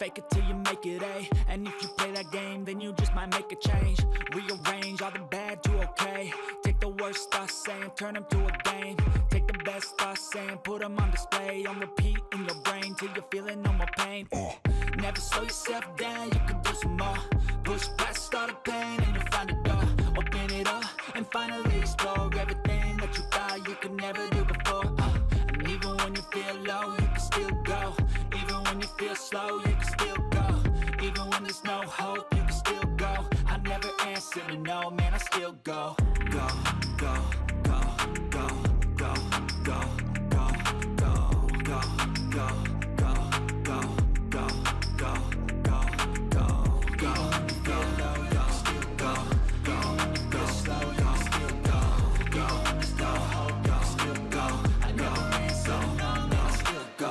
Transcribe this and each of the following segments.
Fake it till you make it A. And if you play that game, then you just might make a change. Rearrange all the bad to okay. Take the worst thoughts saying, turn them to a game. Take the best thoughts saying, put them on display. On repeat in your brain till you're feeling no more pain. Never slow yourself down, you can do some more. Push past all the pain and you'll find a door. Open it up and finally explore everything that you thought you could never do before. And even when you feel low, you can still go. Even when you feel slow, you can still go. Even when there's no hope, you can still go. I never answer to no, man, I still go. Go, go, go, go, go, go, go, go, go, go, go, go, go, go, go, go, go. Feel low, you can still go. Go, feel slow, you can still go. Go, there's no hope, you can still go. I never answer to no, man, I still go.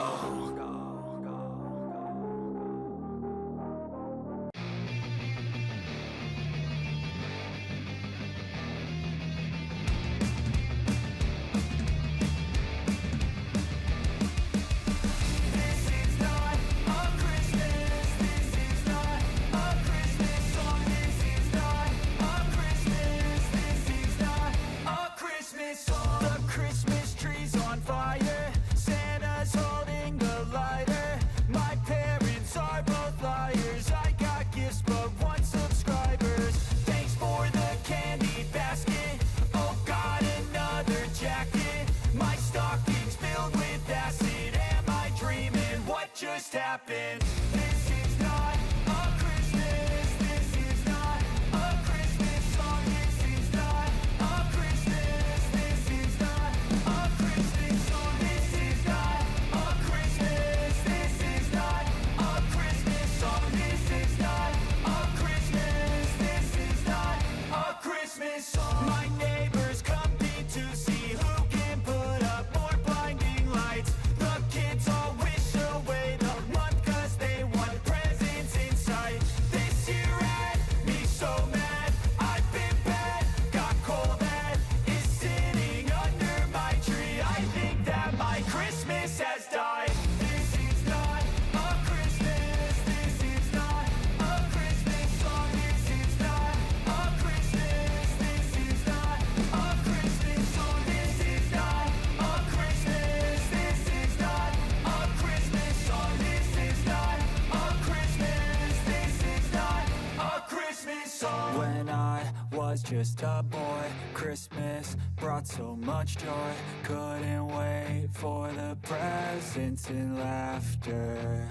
Just happened. This is not a Christmas. This is not a Christmas song. This is not a Christmas. This is not a Christmas song. This is not a Christmas. This is not a Christmas song. This is not a Christmas. This is not a Christmas song. My neighbors compete to see who can put up more blinding lights. The kids all wish away the month 'cause they want presents in sight. This year had me so mad. I've been bad, got coal that is sitting under my tree. I think that my Christmas has died. This is not a Christmas. This is not a Christmas song. This is not a Christmas. This is not a Christmas song. This is not a Christmas. This is not a Christmas song. This is not a Christmas. This is not a Christmas song. When I was just a boy, Christmas brought so much joy. Couldn't wait for the presents and laughter.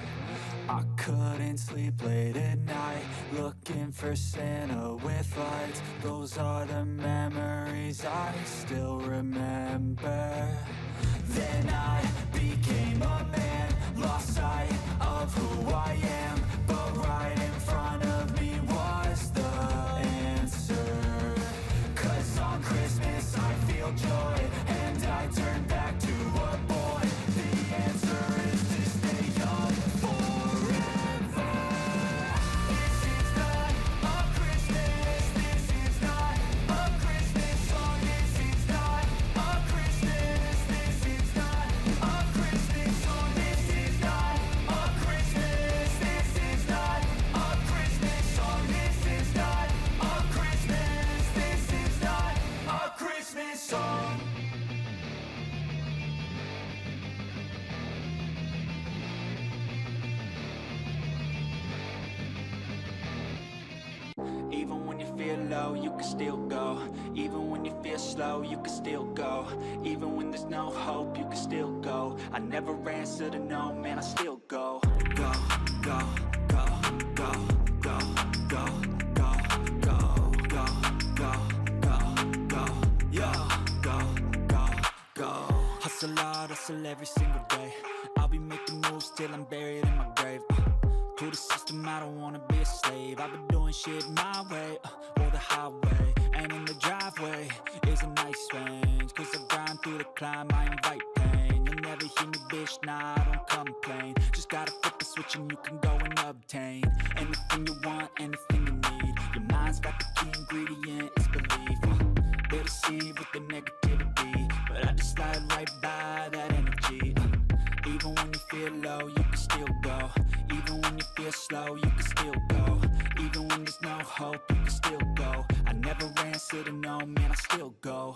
I couldn't sleep late at night, looking for Santa with lights. Those are the memories I still remember. Then I became a man, lost sight of who I am. But right in front of me was the answer. 'Cause on Christmas I feel joy, and I turn back to a boy. The answer is to stay young forever. This is not a Christmas. This is not a Christmas song. This is not a Christmas. This is not a Christmas song. This is not a Christmas. This is not a Christmas song. This is not a Christmas. This is not a Christmas song. Even when you feel low, you can still go. Even when you feel slow, you can still go. Even when there's no hope, you can still go. I never answer to no, man, I still go. Go, go, go, go, go, go, go, go, go, go, go, go, yo, go, go, go. Hustle hard, hustle every single day. I'll be making moves till I'm buried in my grave. To the system, I don't wanna be a slave. I've been doing shit my way, or the highway. And in the driveway is a nice range. 'Cause I grind through the climb, I invite pain. You'll never hear me, bitch, nah, I don't complain. Just gotta flip the switch and you can go and obtain anything you want, anything you need. Your mind's got the key ingredient, it's belief. They deceive with the negativity, but I just slide right by that energy. Even when you feel low, you can still go. Even when you feel slow, you can still go. Even when there's no hope, you can still go. I never answer to no, man, I still go.